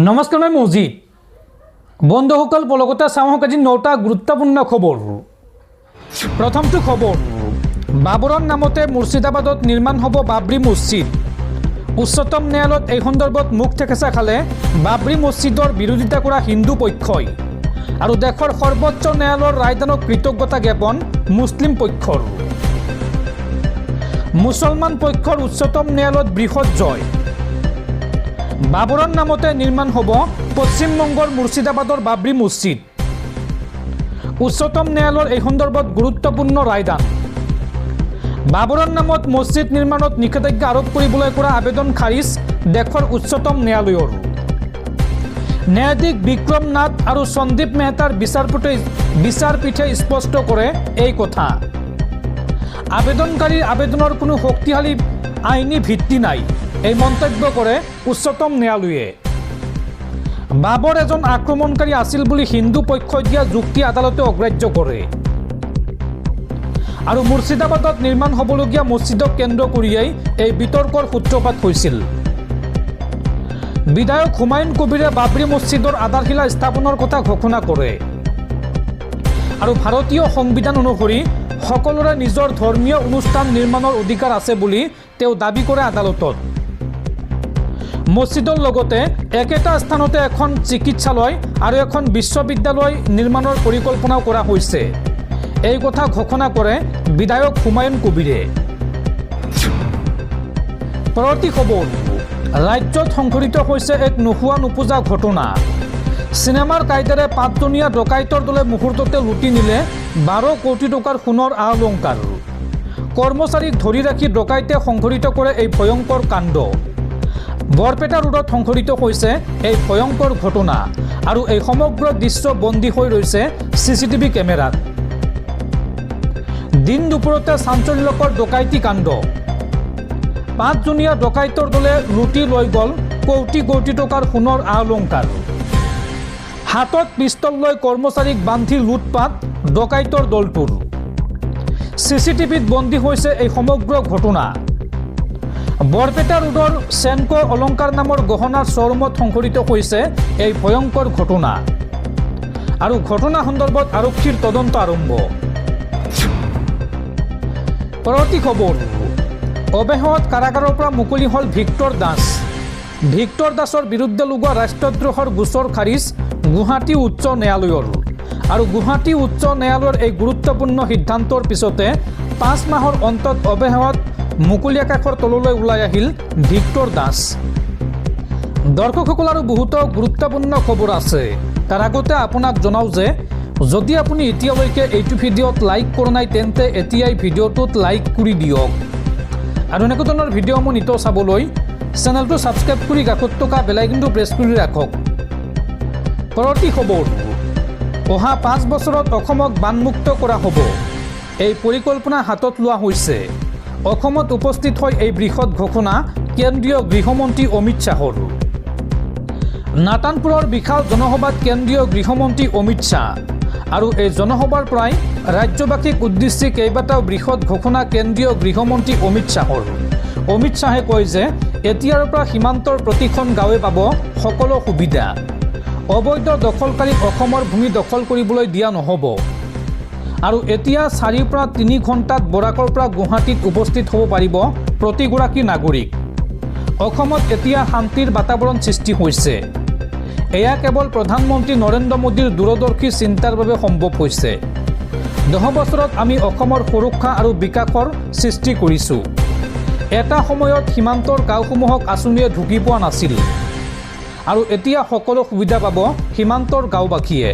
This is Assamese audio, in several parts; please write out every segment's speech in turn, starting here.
নমস্কাৰ মই মজিদ বন্ধুসকল পলকতা চাওক আজি 9টা গুৰুত্বপূৰ্ণ খবৰ। প্ৰথমটো খবৰ, বাবৰৰ নামতে মুৰ্ছিদাবাদত নিৰ্মাণ হ'ব বাবৰি মছজিদ। উচ্চতম ন্যায়ালয়ত এই সন্দৰ্ভত মুখ থেকেচা খালে বাবৰি মছজিদৰ বিৰোধিতা কৰা হিন্দু পক্ষই আৰু দেশৰ সৰ্বোচ্চ ন্যায়ালয়ৰ ৰায়দানক কৃতজ্ঞতা জ্ঞাপন মুছলিম পক্ষৰ। মুছলমান পক্ষৰ উচ্চতম ন্যায়ালয়ত বৃহৎ জয়। বাবৰৰ নামতে নিৰ্মাণ হ'ব পশ্চিমবংগৰ মুৰ্ছিদাবাদৰ বাবৰি মছজিদ। উচ্চতম ন্যায়ালয়ৰ এই সন্দৰ্ভত গুৰুত্বপূৰ্ণ ৰায়দান। বাবৰৰ নামত মছজিদ নিৰ্মাণত নিষেধাজ্ঞা আৰোপ কৰিবলৈ কৰা আবেদন খাৰিজ দেশৰ উচ্চতম ন্যায়ালয়ৰ। ন্যায়াধীশ বিক্ৰম নাথ আৰু সন্দীপ মেহতাৰ বিচাৰপীঠে স্পষ্ট কৰে এই কথা। আবেদনকাৰীৰ আবেদনৰ কোনো শক্তিশালী আইনী ভিত্তি নাই, এই মন্তব্য কৰে উচ্চতম ন্যায়ালয়ে। বাবৰ এজন আক্ৰমণকাৰী আছিল বুলি হিন্দু পক্ষই দিয়া যুক্তি আদালতে অগ্ৰাহ্য কৰে আৰু মুৰ্ছিদাবাদত নিৰ্মাণ হ'বলগীয়া মছজিদক কেন্দ্ৰ কৰিয়েই এই বিতৰ্কৰ সূত্ৰপাত হৈছিল। বিধায়ক হুমায়ুন কবিৰে বাবৰি মছজিদৰ আধাৰশিলা স্থাপনৰ কথা ঘোষণা কৰে আৰু ভাৰতীয় সংবিধান অনুসৰি সকলোৰে নিজৰ ধৰ্মীয় অনুষ্ঠান নিৰ্মাণৰ অধিকাৰ আছে বুলি তেওঁ দাবী কৰে আদালতত। মছজিদৰ লগতে একেটা স্থানতে এখন চিকিৎসালয় আৰু এখন বিশ্ববিদ্যালয় নিৰ্মাণৰ পৰিকল্পনাও কৰা হৈছে, এই কথা ঘোষণা কৰে বিধায়ক হুমায়ুন কবিৰে। পৰৱৰ্তী খবৰ, ৰাজ্যত সংঘটিত হৈছে এক নোহোৱা নোপোজা ঘটনা। চিনেমাৰ কায়দাৰে 5জনীয়া ডকাইতৰ দলে মুহূৰ্ততে লুটি নিলে 12 কোটি টকাৰ সোণৰ আ-অলংকাৰ। কৰ্মচাৰীক ধৰি ৰাখি ডকাইতে সংঘটিত কৰে এই ভয়ংকৰ কাণ্ড। বৰপেটা ৰোডত সংঘটিত হৈছে এই ভয়ংকৰ ঘটনা আৰু এই সমগ্ৰ দৃশ্য বন্দী হৈ ৰৈছে চিচিটিভি কেমেৰাত। দিন দুপৰতে চাঞ্চল্যকৰ ডকাইতি কাণ্ড। 5জনীয়া ডকাইতৰ দলে লুটি লৈ গ'ল কোটি কোটি টকাৰ সোণৰ আ-অলংকাৰ। হাতত পিষ্টল লৈ কৰ্মচাৰীক বান্ধি লুটপাট ডকাইতৰ দলটোৰ। চিচিটিভিত বন্দী হৈছে এই সমগ্ৰ ঘটনা। বৰপেটা ৰোডৰ চেনকো অলংকাৰ নামৰ গহনাৰ শ্বৰুমত সংঘটিত হৈছে এই ভয়ংকৰ ঘটনা আৰু ঘটনা সন্দৰ্ভত আৰক্ষীৰ তদন্ত আৰম্ভ। পৰৱৰ্তী খবৰ, অৱশেষত কাৰাগাৰৰ পৰা মুকলি হ'ল ভিক্টৰ দাস। ভিক্টৰ দাসৰ বিৰুদ্ধে লগোৱা ৰাষ্ট্ৰদ্ৰোহৰ গোচৰ খাৰিজ গুৱাহাটী উচ্চ ন্যায়ালয়ৰ আৰু গুৱাহাটী উচ্চ ন্যায়ালয়ৰ এই গুৰুত্বপূৰ্ণ সিদ্ধান্তৰ পিছতে 5 মাহৰ অন্তত অৱশেষত মুকলি আকাশৰ তললৈ ওলাই আহিল ভিক্টৰ দাস। দৰ্শকসকল আৰু বহুতো গুৰুত্বপূৰ্ণ খবৰ আছে, তাৰ আগতে আপোনাক জনাওঁ যে যদি আপুনি এতিয়ালৈকে এইটো ভিডিঅ'ত লাইক কৰা নাই তেন্তে এতিয়াই ভিডিঅ'টোত লাইক কৰি দিয়ক আৰু এনেকুৱা ধৰণৰ ভিডিঅ'সমূহ নিতৌ চাবলৈ চেনেলটো ছাবস্ক্ৰাইব কৰি কাষত থকা বেল আইকনটো প্ৰেছ কৰি ৰাখক। পৰৱৰ্তী খবৰ, অহা 5 বছৰত অসমক বানমুক্ত কৰা হ'ব, এই পৰিকল্পনা হাতত লোৱা হৈছে। অসমত উপস্থিত হৈ এই বৃহৎ ঘোষণা কেন্দ্ৰীয় গৃহমন্ত্ৰী অমিত শ্বাহৰ। নাতানপুৰৰ বিশাল জনসভাত কেন্দ্ৰীয় গৃহমন্ত্ৰী অমিত শ্বাহ আৰু এই জনসভাৰ পৰাই ৰাজ্যবাসীক উদ্দেশ্যি কেইবাটাও বৃহৎ ঘোষণা কেন্দ্ৰীয় গৃহমন্ত্ৰী অমিত শ্বাহৰ। অমিত শ্বাহে কয় যে এতিয়াৰ পৰা সীমান্তৰ প্ৰতিখন গাঁৱে পাব সকলো সুবিধা। অবৈধ দখলকাৰীক অসমৰ ভূমি দখল কৰিবলৈ দিয়া নহ'ব আৰু এতিয়া 4 পৰা 3 ঘণ্টাত বৰাকৰ পৰা গুৱাহাটীত উপস্থিত হ'ব পাৰিব প্ৰতিগৰাকী নাগৰিক। অসমত এতিয়া শান্তিৰ বাতাবৰণ সৃষ্টি হৈছে। এয়া কেৱল প্ৰধানমন্ত্ৰী নৰেন্দ্ৰ মোদীৰ দূৰদৰ্শী চিন্তাৰ বাবে সম্ভৱ হৈছে। 10 বছৰত আমি অসমৰ সুৰক্ষা আৰু বিকাশৰ সৃষ্টি কৰিছোঁ। এটা সময়ত সীমান্তৰ গাঁওসমূহক আঁচনিয়ে ঢুকি পোৱা নাছিল আৰু এতিয়া সকলো সুবিধা পাব সীমান্তৰ গাঁওবাসীয়ে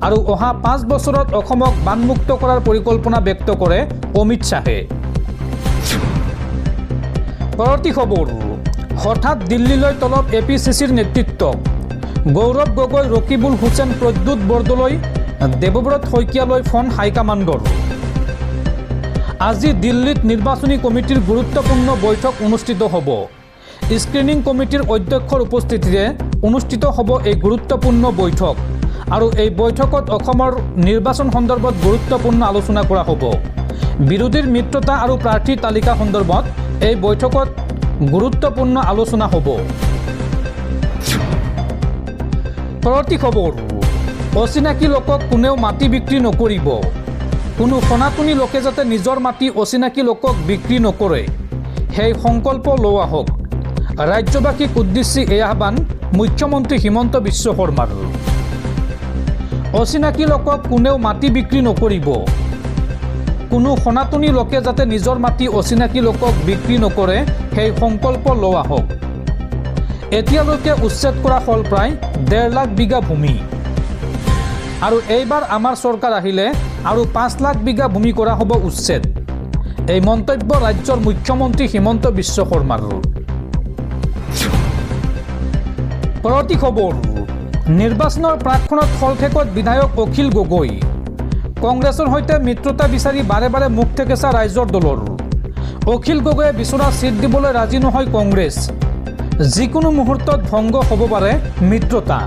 আৰু অহা 5 বছৰত অসমক বানমুক্ত কৰাৰ পৰিকল্পনা ব্যক্ত কৰে অমিত শ্বাহে। পৰৱৰ্তী খবৰ, হঠাৎ দিল্লীলৈ তলব APCCৰ নেতৃত্বক। গৌৰৱ গগৈ, ৰকিবুল হুছেইন, প্ৰদ্যুৎ বৰদলৈ, দেৱব্ৰত শইকীয়ালৈ ফোন হাইকমাণ্ডৰ। আজি দিল্লীত নিৰ্বাচনী কমিটিৰ গুৰুত্বপূৰ্ণ বৈঠক অনুষ্ঠিত হ'ব। স্ক্ৰিনিং কমিটিৰ অধ্যক্ষৰ উপস্থিতিৰে অনুষ্ঠিত হ'ব এই গুৰুত্বপূৰ্ণ বৈঠক আৰু এই বৈঠকত অসমৰ নিৰ্বাচন সন্দৰ্ভত গুৰুত্বপূৰ্ণ আলোচনা কৰা হ'ব। বিৰোধীৰ মিত্ৰতা আৰু প্ৰাৰ্থী তালিকা সন্দৰ্ভত এই বৈঠকত গুৰুত্বপূৰ্ণ আলোচনা হ'ব। পৰৱৰ্তী খবৰ, অচিনাকি লোকক কোনেও মাটি বিক্ৰী নকৰিব। কোনো সনাতনী লোকে যাতে নিজৰ মাটি অচিনাকি লোকক বিক্ৰী নকৰে, সেই সংকল্প লোৱা হওক। ৰাজ্যবাসীক উদ্দেশ্যি এই আহ্বান মুখ্যমন্ত্ৰী হিমন্ত বিশ্ব শৰ্মাৰ। অচিনাকি লোকক কোনেও মাটি বিক্ৰী নকৰিব। কোনো সনাতনী লোকে যাতে নিজৰ মাটি অচিনাকি লোকক বিক্ৰী নকৰে, সেই সংকল্প লোৱা হওক। এতিয়ালৈকে উচ্ছেদ কৰা হ'ল প্ৰায় 1.5 লাখ বিঘা ভূমি, আৰু এইবাৰ আমাৰ চৰকাৰ আহিলে আৰু 5 লাখ বিঘা ভূমি কৰা হ'ব উচ্ছেদ। এই মন্তব্য ৰাজ্যৰ মুখ্যমন্ত্ৰী হিমন্ত বিশ্ব শৰ্মাৰ। পৰৱৰ্তী খবৰ, নিৰ্বাচনৰ প্ৰাকক্ষণত শলঠেকত বিধায়ক অখিল গগৈ। কংগ্ৰেছৰ সৈতে মিত্ৰতা বিচাৰি বাৰে বাৰে মুখ থেকেচা ৰাইজৰ দলৰ। অখিল গগৈয়ে বিচৰা ছিট দিবলৈ ৰাজি নহয় কংগ্ৰেছ। যিকোনো মুহূৰ্তত ভংগ হ'ব পাৰে মিত্ৰতা।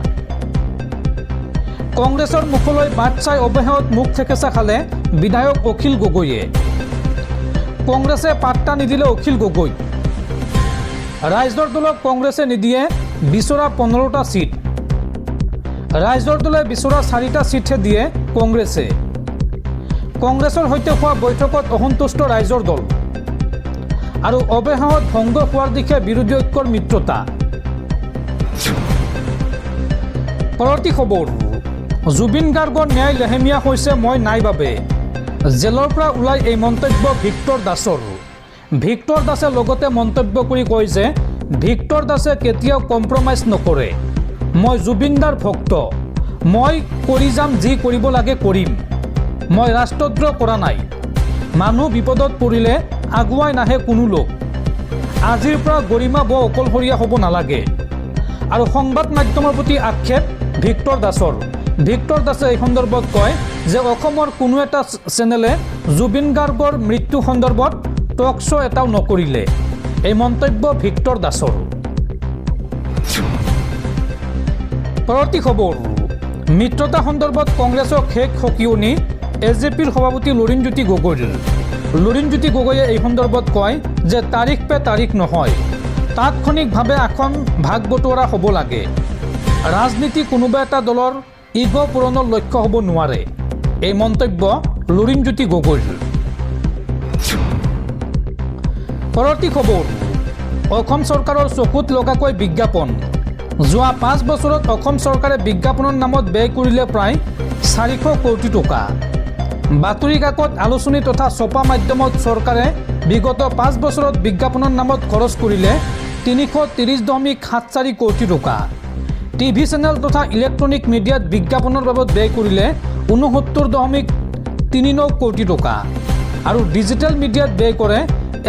কংগ্ৰেছৰ মুখলৈ বাট চাই অৱশেষত মুখ থেকেচা খালে বিধায়ক অখিল গগৈয়ে। কংগ্ৰেছে পাত্তা নিদিলে অখিল গগৈ। ৰাইজৰ দলক কংগ্ৰেছে নিদিয়ে বিচৰা 15টা ছিট। ৰাইজৰ দলে বিচৰা 4টা ছিটহে দিয়ে কংগ্ৰেছে। কংগ্ৰেছৰ সৈতে হোৱা বৈঠকত অসন্তুষ্ট ৰাইজৰ দল, আৰু অৱশেষত ভংগ হোৱাৰ দিশে বিৰোধী ঐক্যৰ মিত্ৰতা। পৰৱৰ্তী খবৰ, জুবিন গাৰ্গৰ ন্যায় লেহেমীয়া হৈছে মই নাই বাবে। জেলৰ পৰা ওলাই এই মন্তব্য ভিক্টৰ দাসৰ। ভিক্টৰ দাসে লগতে মন্তব্য কৰি কয় যে ভিক্টৰ দাসে কেতিয়াও কম্প্ৰমাইজ নকৰে। মই জুবিনদাৰ ভক্ত। মই কৰি যাম, যি কৰিব লাগে কৰিম। মই ৰাষ্ট্ৰদ্ৰোহ কৰা নাই। মানুহ বিপদত পৰিলে আগুৱাই নাহে কোনো লোক। আজিৰ পৰা গৰিমা বৰ অকলশৰীয়া হ'ব নালাগে। আৰু সংবাদ মাধ্যমৰ প্ৰতি আক্ষেপ ভিক্টৰ দাসৰ। ভিক্টৰ দাসে এই সন্দৰ্ভত কয় যে অসমৰ কোনো এটা চেনেলে জুবিন গাৰ্গৰ মৃত্যু সন্দৰ্ভত টক শ্ব' এটাও নকৰিলে। এই মন্তব্য ভিক্টৰ দাসৰ। পৰৱৰ্তী খবৰ, মিত্ৰতা সন্দৰ্ভত কংগ্ৰেছক শেষ সকিয়নি এজেপিৰ সভাপতি লুৰিণজ্যোতি গগৈৰ। লুৰিণজ্যোতি গগৈয়ে এই সন্দৰ্ভত কয় যে তাৰিখ পে তাৰিখ নহয়, তাৎক্ষণিকভাৱে আসন ভাগ বতৰা হ'ব লাগে। ৰাজনীতি কোনোবা এটা দলৰ ইগ' পূৰণৰ লক্ষ্য হ'ব নোৱাৰে। এই মন্তব্য লুৰিণজ্যোতি গগৈৰ। পৰৱৰ্তী খবৰ, অসম চৰকাৰৰ চকুত লগাকৈ বিজ্ঞাপন। যোৱা 5 বছৰত অসম চৰকাৰে বিজ্ঞাপনৰ নামত ব্যয় কৰিলে প্ৰায় 400 কোটি টকা। বাতৰি কাকত, আলোচনী তথা ছপা মাধ্যমত চৰকাৰে বিগত 5 বছৰত বিজ্ঞাপনৰ নামত খৰচ কৰিলে 330.74 কোটি টকা। টিভি চেনেল তথা ইলেক্ট্ৰনিক মিডিয়াত বিজ্ঞাপনৰ বাবদ ব্যয় কৰিলে 69.39 কোটি টকা, আৰু ডিজিটেল মিডিয়াত ব্যয় কৰে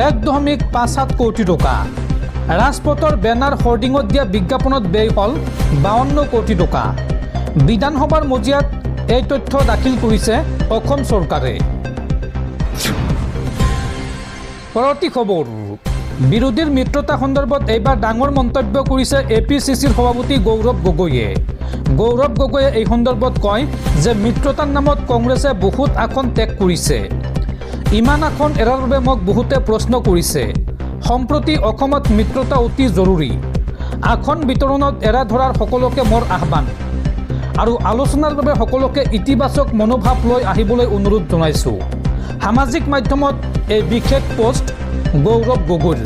1.57 কোটি টকা। ৰাজপথৰ বেনাৰ হোৰ্ডিঙত দিয়া বিজ্ঞাপনত ব্যয় হ'ল 52 কোটি টকা। বিধানসভাৰ মজিয়াত এই তথ্য দাখিল কৰিছে অসম চৰকাৰে। পৰৱৰ্তী খবৰ, বিৰোধীৰ মিত্ৰতা সন্দৰ্ভত এইবাৰ ডাঙৰ মন্তব্য কৰিছে APCCৰ সভাপতি গৌৰৱ গগৈয়ে। গৌৰৱ গগৈয়ে এই সন্দৰ্ভত কয় যে মিত্ৰতাৰ নামত কংগ্ৰেছে বহুত আসন ত্যাগ কৰিছে। ইমান আসন এৰাৰ বাবে মোক বহুতে প্ৰশ্ন কৰিছে। সম্প্ৰতি অসমত মিত্ৰতা অতি জৰুৰী। আসন বিতৰণত এৰা ধৰাৰ সকলোকে মোৰ আহ্বান, আৰু আলোচনাৰ বাবে সকলোকে ইতিবাচক মনোভাৱ লৈ আহিবলৈ অনুৰোধ জনাইছোঁ। সামাজিক মাধ্যমত এই বিশেষ পোষ্ট গৌৰৱ গগৈৰ।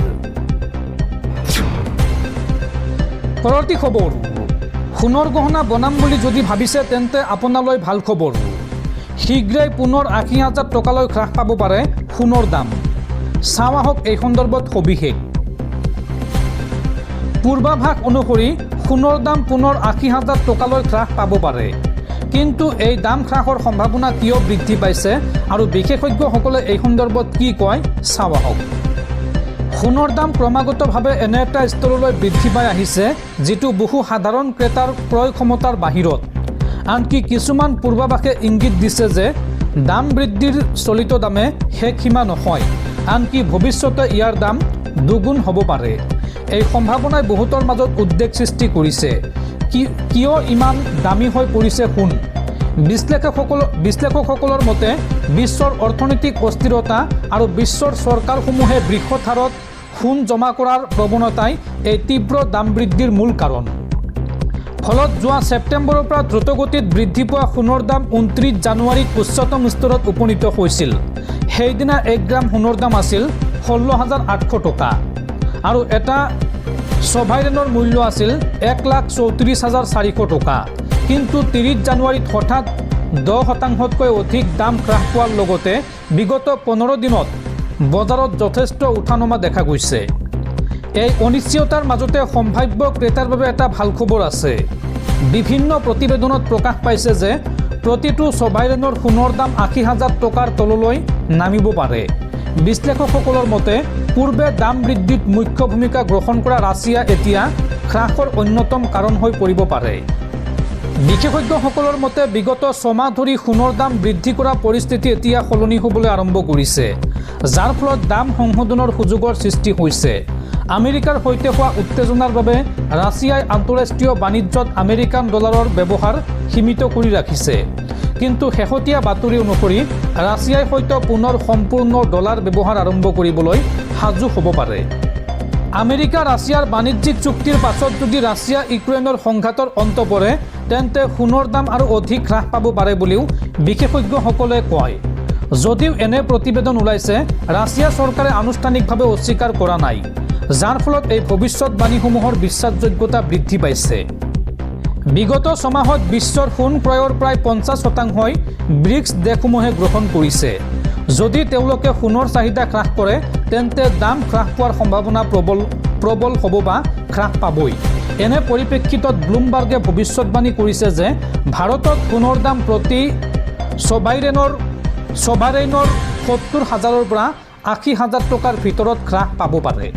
পৰৱৰ্তী খবৰ, সোণৰ গহনা বনাম বুলি যদি ভাবিছে তেন্তে আপোনালৈ ভাল খবৰ। শীঘ্ৰেই পুনৰ 80,000 টকালৈ হ্ৰাস পাব পাৰে সোণৰ দাম। চাওঁ আহক এই সন্দৰ্ভত সবিশেষ। পূৰ্বাভাস অনুসৰি সোণৰ দাম পুনৰ 80,000 টকালৈ হ্ৰাস পাব পাৰে। কিন্তু এই দাম হ্ৰাসৰ সম্ভাৱনা কিয় বৃদ্ধি পাইছে আৰু বিশেষজ্ঞসকলে এই সন্দৰ্ভত কি কয় চাওঁ আহক। সোণৰ দাম ক্ৰমাগতভাৱে এনে এটা স্তৰলৈ বৃদ্ধি পাই আহিছে যিটো বহু সাধাৰণ ক্ৰেতাৰ ক্ৰয় ক্ষমতাৰ বাহিৰত। আনকি কিছুমান পূৰ্বাভাসে ইংগিত দিছে যে দাম বৃদ্ধিৰ চলিত দামে শেষ সীমা নহয়, আনকি ভৱিষ্যতে ইয়াৰ দাম দুগুণ হ'ব পাৰে। এই সম্ভাৱনাই বহুতৰ মাজত উদ্বেগ সৃষ্টি কৰিছে। কিয় ইমান দামী হৈ পৰিছে সোণ? বিশ্লেষকসকলৰ মতে বিশ্বৰ অৰ্থনৈতিক অস্থিৰতা আৰু বিশ্বৰ চৰকাৰসমূহে বৃহৎ হাৰত সোণ জমা কৰাৰ প্ৰৱণতাই এই তীব্ৰ দাম বৃদ্ধিৰ মূল কাৰণ। ফলত যোৱা ছেপ্টেম্বৰৰ পৰা দ্ৰুতগতিত বৃদ্ধি পোৱা সোণৰ দাম 29 জানুৱাৰীত উচ্চতম স্তৰত উপনীত হৈছিল। সেইদিনা 1 গ্ৰাম সোণৰ দাম আছিল 16,800 টকা আৰু এটা ছভাইৰেনৰ মূল্য আছিল 1,34,400 টকা। কিন্তু 30 জানুৱাৰীত হঠাৎ 10%তকৈ অধিক দাম হ্ৰাস পোৱাৰ লগতে বিগত 15 দিনত বজাৰত যথেষ্ট উঠানমা দেখা গৈছে। এই অনিশ্চয়তাৰ মাজতে সম্ভাৱ্য ক্ৰেতাৰ বাবে এটা ভাল খবৰ আছে। বিভিন্ন প্ৰতিবেদনত প্ৰকাশ পাইছে যে প্ৰতিটো ছভাইৰেনৰ সোণৰ দাম 80,000 টকাৰ তললৈ নামিব পাৰে। বিশ্লেষকসকলৰ মতে পূৰ্বে দাম বৃদ্ধিত মুখ্য ভূমিকা গ্ৰহণ কৰা ৰাছিয়া এতিয়া হ্ৰাসৰ অন্যতম কাৰণ হৈ পৰিব পাৰে। বিশেষজ্ঞসকলৰ মতে বিগত 6 মাহ ধৰি সোণৰ দাম বৃদ্ধি কৰা পৰিস্থিতি এতিয়া সলনি হ'বলৈ আৰম্ভ কৰিছে, যাৰ ফলত দাম সংশোধনৰ সুযোগৰ সৃষ্টি হৈছে। আমেৰিকাৰ সৈতে হোৱা উত্তেজনাৰ বাবে ৰাছিয়াই আন্তঃৰাষ্ট্ৰীয় বাণিজ্যত আমেৰিকান ডলাৰৰ ব্যৱহাৰ সীমিত কৰি ৰাখিছে। কিন্তু শেহতীয়া বাতৰি অনুসৰি ৰাছিয়াই হয়তো পুনৰ সম্পূৰ্ণ ডলাৰ ব্যৱহাৰ আৰম্ভ কৰিবলৈ সাজু হ'ব পাৰে। আমেৰিকা ৰাছিয়াৰ বাণিজ্যিক চুক্তিৰ পাছত যদি ৰাছিয়া ইউক্ৰেইনৰ সংঘাতৰ অন্ত পৰে তেন্তে সোণৰ দাম আৰু অধিক হ্ৰাস পাব পাৰে বুলিও বিশেষজ্ঞসকলে কয়। যদিও এনে প্ৰতিবেদন ওলাইছে, ৰাছিয়া চৰকাৰে আনুষ্ঠানিকভাৱে অস্বীকাৰ কৰা নাই, যাৰ ফলত এই ভৱিষ্যতবাণীসমূহৰ বিশ্বাসযোগ্যতা বৃদ্ধি পাইছে। বিগত 6 মাহত বিশ্বৰ সোণ ক্ৰয়ৰ প্ৰায় 50%ই ব্ৰিক্স দেশসমূহে গ্ৰহণ কৰিছে। যদি তেওঁলোকে সোণৰ চাহিদা হ্ৰাস কৰে তেন্তে দাম হ্ৰাস পোৱাৰ সম্ভাৱনা প্ৰবল হ'ব বা হ্ৰাস পাবই। এনে পৰিপ্ৰেক্ষিতত ব্লুমবাৰ্গে ভৱিষ্যতবাণী কৰিছে যে ভাৰতত সোণৰ দাম প্ৰতি ছভাইৰেনৰ 70,000ৰ পৰা 80,000 টকাৰ ভিতৰত হ্ৰাস পাব পাৰে।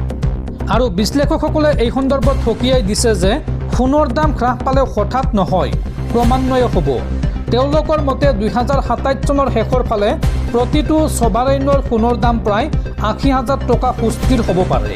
আৰু বিশ্লেষকসকলে এই সন্দৰ্ভত সকীয়াই দিছে যে সোণৰ দাম হ্ৰাস পালে হঠাৎ নহয়, ক্ৰমান্বয়ে হ'ব। তেওঁলোকৰ মতে 2027 চনৰ শেষৰ ফালে প্ৰতিটো ছভাইৰেনৰ সোণৰ দাম প্ৰায় 80,000 টকা সুস্থিৰ হ'ব পাৰে।